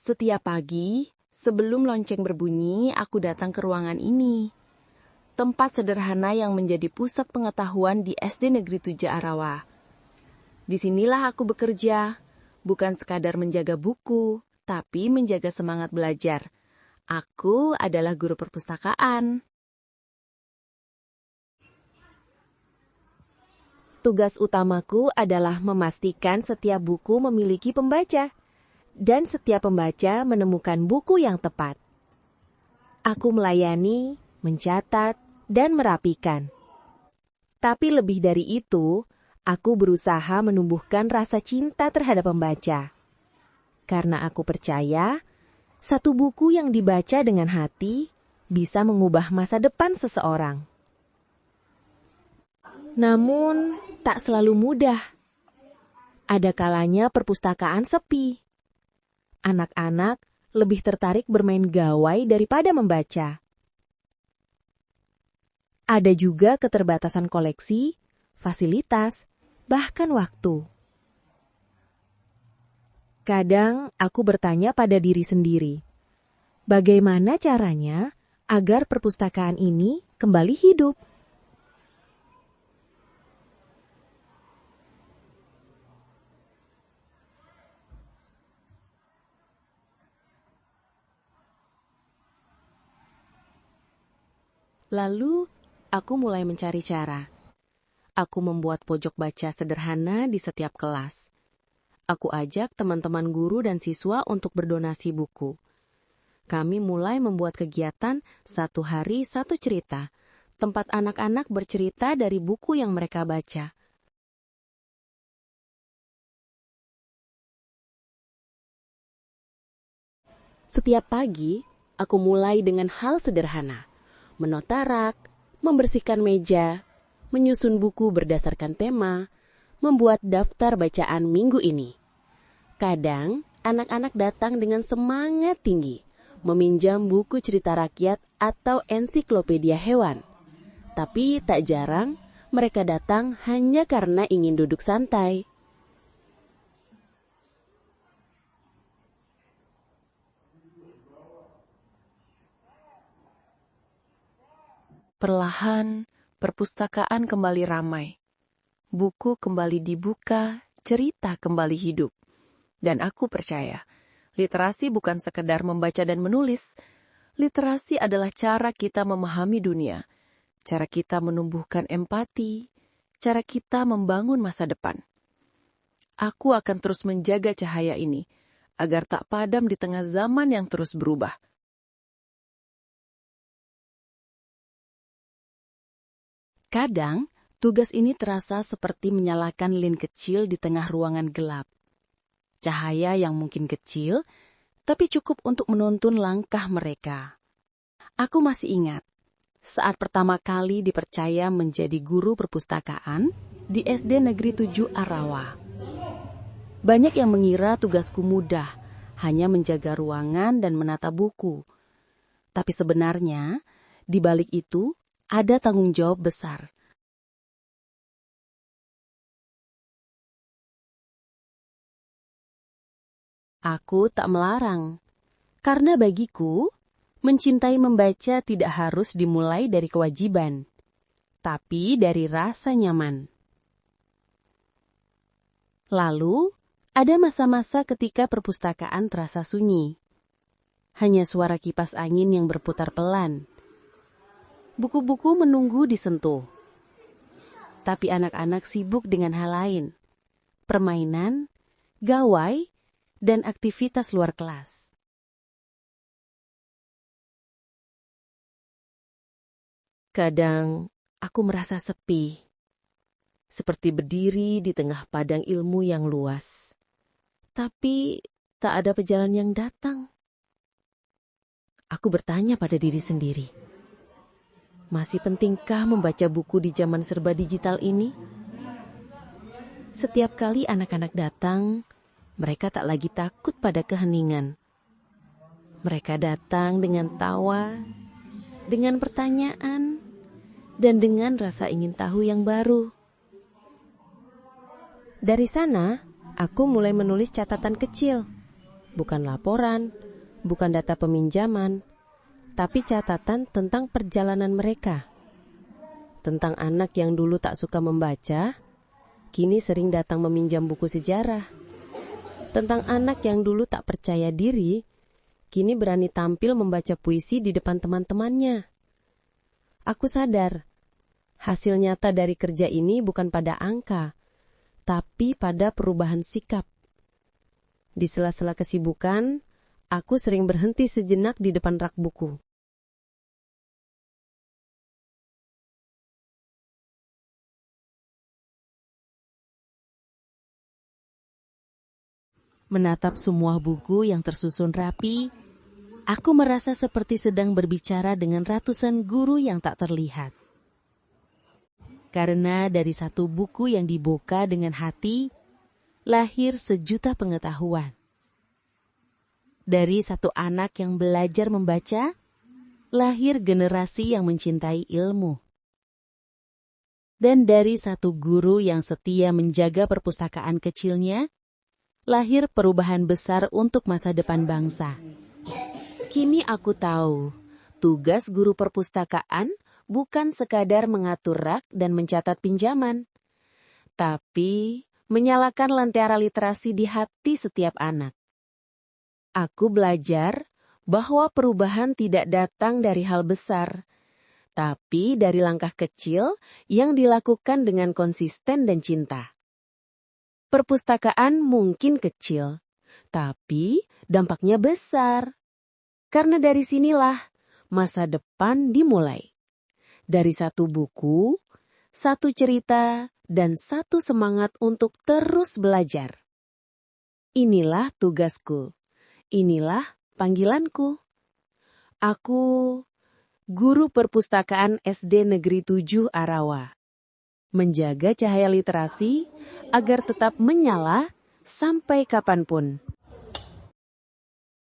Setiap pagi, sebelum lonceng berbunyi, aku datang ke ruangan ini. Tempat sederhana yang menjadi pusat pengetahuan di SD Negeri 7 Arawa. Disinilah aku bekerja, bukan sekadar menjaga buku, tapi menjaga semangat belajar. Aku adalah guru perpustakaan. Tugas utamaku adalah memastikan setiap buku memiliki pembaca, dan setiap pembaca menemukan buku yang tepat. Aku melayani, mencatat, dan merapikan. Tapi lebih dari itu, aku berusaha menumbuhkan rasa cinta terhadap pembaca. Karena aku percaya, satu buku yang dibaca dengan hati bisa mengubah masa depan seseorang. Namun, tak selalu mudah. Ada kalanya perpustakaan sepi. Anak-anak lebih tertarik bermain gawai daripada membaca. Ada juga keterbatasan koleksi, fasilitas, bahkan waktu. Kadang aku bertanya pada diri sendiri, bagaimana caranya agar perpustakaan ini kembali hidup? Lalu, aku mulai mencari cara. Aku membuat pojok baca sederhana di setiap kelas. Aku ajak teman-teman guru dan siswa untuk berdonasi buku. Kami mulai membuat kegiatan satu hari satu cerita, tempat anak-anak bercerita dari buku yang mereka baca. Setiap pagi, aku mulai dengan hal sederhana. Menata rak, membersihkan meja, menyusun buku berdasarkan tema, membuat daftar bacaan minggu ini. Kadang, anak-anak datang dengan semangat tinggi, meminjam buku cerita rakyat atau ensiklopedia hewan. Tapi tak jarang, mereka datang hanya karena ingin duduk santai. Perlahan, perpustakaan kembali ramai. Buku kembali dibuka, cerita kembali hidup. Dan aku percaya, literasi bukan sekedar membaca dan menulis. Literasi adalah cara kita memahami dunia, cara kita menumbuhkan empati, cara kita membangun masa depan. Aku akan terus menjaga cahaya ini, agar tak padam di tengah zaman yang terus berubah. Kadang, tugas ini terasa seperti menyalakan lilin kecil di tengah ruangan gelap. Cahaya yang mungkin kecil, tapi cukup untuk menuntun langkah mereka. Aku masih ingat, saat pertama kali dipercaya menjadi guru perpustakaan di SD Negeri 7 Arawa. Banyak yang mengira tugasku mudah, hanya menjaga ruangan dan menata buku. Tapi sebenarnya, di balik itu, ada tanggung jawab besar. Aku tak melarang, karena bagiku, mencintai membaca tidak harus dimulai dari kewajiban, tapi dari rasa nyaman. Lalu, ada masa-masa ketika perpustakaan terasa sunyi. Hanya suara kipas angin yang berputar pelan. Buku-buku menunggu disentuh. Tapi anak-anak sibuk dengan hal lain. Permainan, gawai, dan aktivitas luar kelas. Kadang, aku merasa sepi. Seperti berdiri di tengah padang ilmu yang luas. Tapi, tak ada pejalan yang datang. Aku bertanya pada diri sendiri. Masih pentingkah membaca buku di zaman serba digital ini? Setiap kali anak-anak datang, mereka tak lagi takut pada keheningan. Mereka datang dengan tawa, dengan pertanyaan, dan dengan rasa ingin tahu yang baru. Dari sana, aku mulai menulis catatan kecil. bukan laporan, bukan data peminjaman, tapi catatan tentang perjalanan mereka. Tentang anak yang dulu tak suka membaca, kini sering datang meminjam buku sejarah. Tentang anak yang dulu tak percaya diri, kini berani tampil membaca puisi di depan teman-temannya. Aku sadar, hasil nyata dari kerja ini bukan pada angka, tapi pada perubahan sikap. Di sela-sela kesibukan, aku sering berhenti sejenak di depan rak buku. Menatap semua buku yang tersusun rapi, aku merasa seperti sedang berbicara dengan ratusan guru yang tak terlihat. Karena dari satu buku yang dibuka dengan hati, lahir sejuta pengetahuan. Dari satu anak yang belajar membaca, lahir generasi yang mencintai ilmu. Dan dari satu guru yang setia menjaga perpustakaan kecilnya, lahir perubahan besar untuk masa depan bangsa. Kini aku tahu, tugas guru perpustakaan bukan sekadar mengatur rak dan mencatat pinjaman, tapi menyalakan lentera literasi di hati setiap anak. Aku belajar bahwa perubahan tidak datang dari hal besar, tapi dari langkah kecil yang dilakukan dengan konsisten dan cinta. Perpustakaan mungkin kecil, tapi dampaknya besar. Karena dari sinilah masa depan dimulai. Dari satu buku, satu cerita, dan satu semangat untuk terus belajar. Inilah tugasku. Inilah panggilanku. Aku guru perpustakaan SD Negeri 7 Arawa. Menjaga cahaya literasi agar tetap menyala sampai kapanpun.